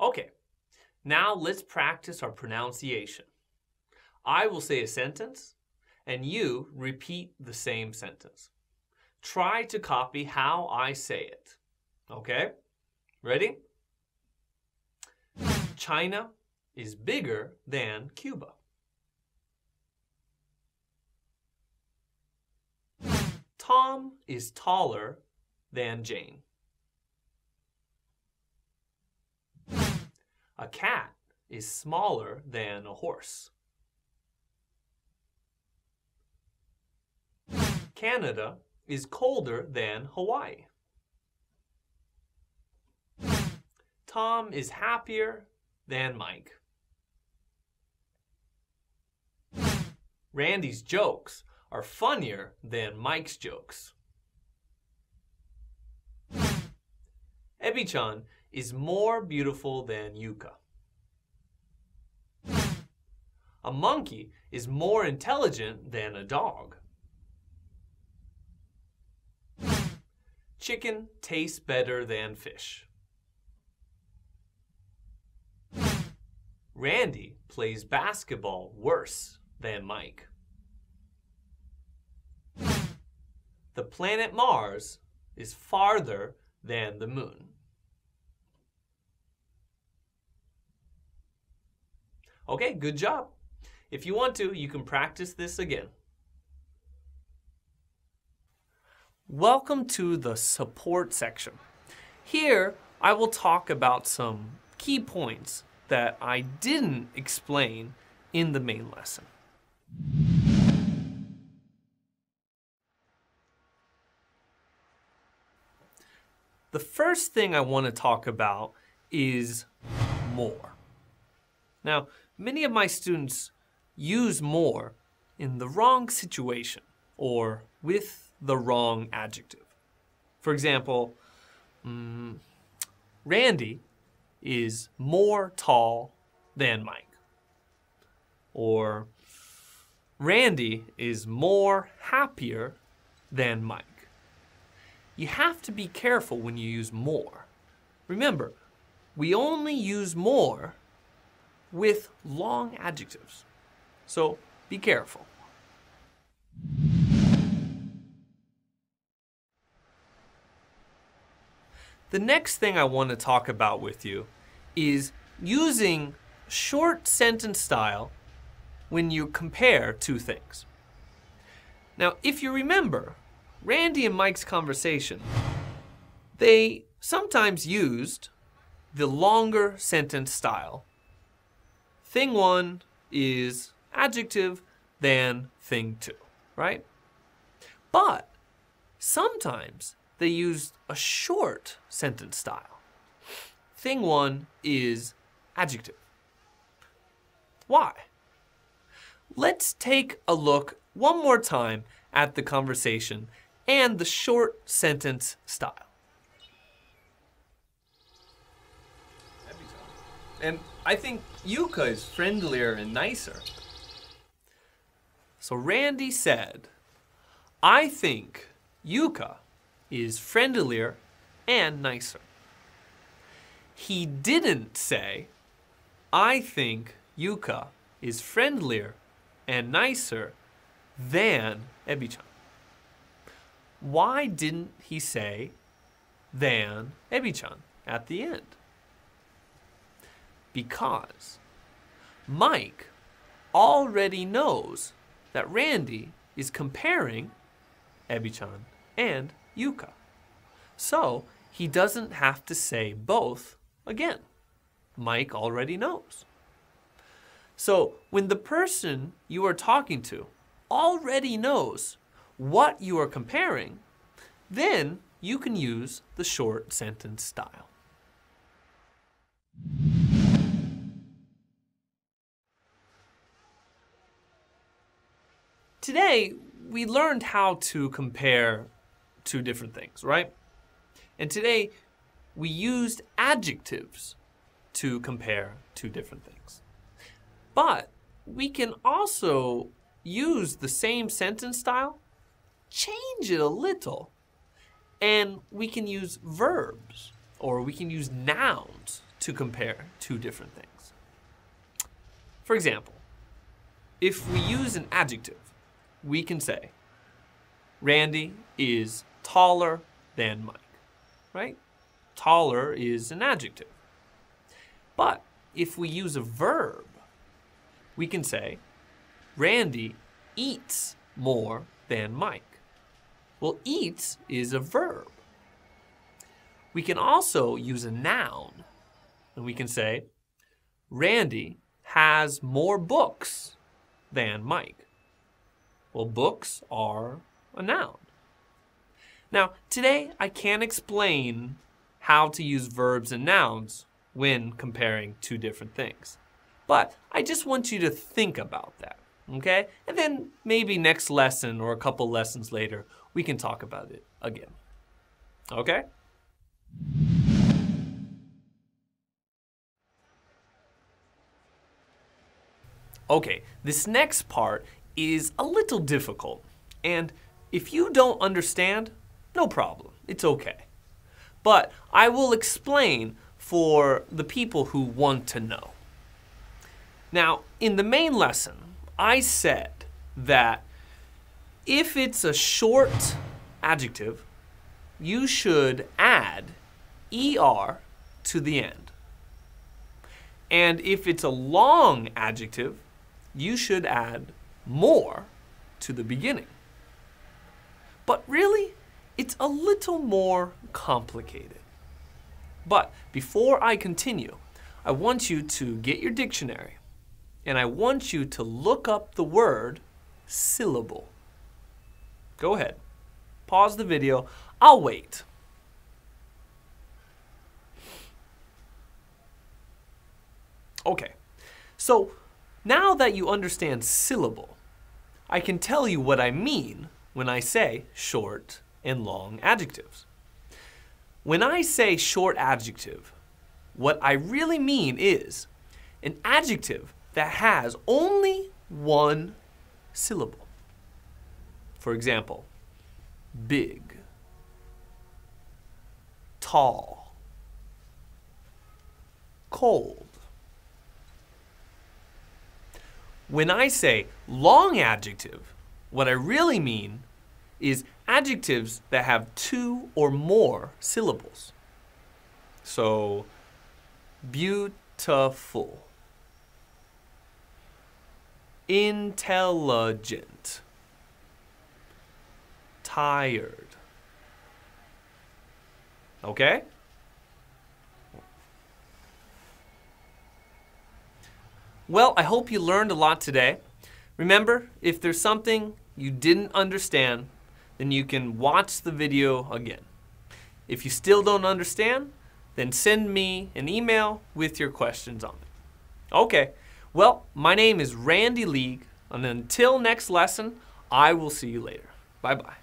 Okay, now let's practice our pronunciation. I will say a sentence, and you repeat the same sentence. Try to copy how I say it. Okay? Ready? China is bigger than Cuba. Tom is taller than Jane. A cat is smaller than a horse. Canada is colder than Hawaii. Tom is happier than Mike. Randy's jokes are funnier than Mike's jokes. Ebi-chan is more beautiful than Yuka. A monkey is more intelligent than a dog. Chicken tastes better than fish. Randy plays basketball worse than Mike. The planet Mars is farther than the moon. Okay, good job. If you want to, you can practice this again. Welcome to the support section. Here, I will talk about some key points that I didn't explain in the main lesson. The first thing I want to talk about is more. Now, many of my students use more in the wrong situation or with the wrong adjective. For example, Randy is more tall than Mike. Or Randy is more happier than Mike. You have to be careful when you use more. Remember, we only use more with long adjectives. So be careful. The next thing I want to talk about with you is using short sentence style when you compare two things. Now, if you remember, Randy and Mike's conversation, they sometimes used the longer sentence style. Thing one is adjective, then thing two, right? But sometimes they used a short sentence style. Thing one is adjective. Why? Let's take a look one more time at the conversation and the short sentence style. And I think Yuka is friendlier and nicer. So Randy said, I think Yuka is friendlier and nicer. He didn't say, I think Yuka is friendlier and nicer than Ebi-chan. Why didn't he say than Ebi-chan at the end? Because Mike already knows that Randy is comparing Ebi-chan and Yuka. So he doesn't have to say both again. Mike already knows. So when the person you are talking to already knows what you are comparing, then you can use the short sentence style. Today, we learned how to compare two different things, right? And today, we used adjectives to compare two different things. But we can also use the same sentence style, change it a little, and we can use verbs or we can use nouns to compare two different things. For example, if we use an adjective, we can say, Randy is taller than Mike, right? Taller is an adjective. But if we use a verb, we can say, Randy eats more than Mike. Well, eats is a verb. We can also use a noun, and we can say, Randy has more books than Mike. Well, books are a noun. Now, today I can't explain how to use verbs and nouns when comparing two different things. But I just want you to think about that, okay? And then maybe next lesson or a couple lessons later, we can talk about it again. Okay? Okay, this next part is a little difficult. And if you don't understand, no problem. It's okay. But I will explain for the people who want to know. Now, in the main lesson, I said that if it's a short adjective, you should add ER to the end. And if it's a long adjective, you should add more to the beginning. But really, it's a little more complicated. But before I continue, I want you to get your dictionary and I want you to look up the word syllable. Go ahead. Pause the video. I'll wait. Okay, so now that you understand syllable, I can tell you what I mean when I say short and long adjectives. When I say short adjective, what I really mean is an adjective that has only one syllable. For example, big, tall, cold. When I say long adjective, what I really mean is adjectives that have two or more syllables. So, beautiful, intelligent, tired. Okay? Well, I hope you learned a lot today. Remember, if there's something you didn't understand, then you can watch the video again. If you still don't understand, then send me an email with your questions on it. Okay, well, my name is Randall League, and until next lesson, I will see you later. Bye-bye.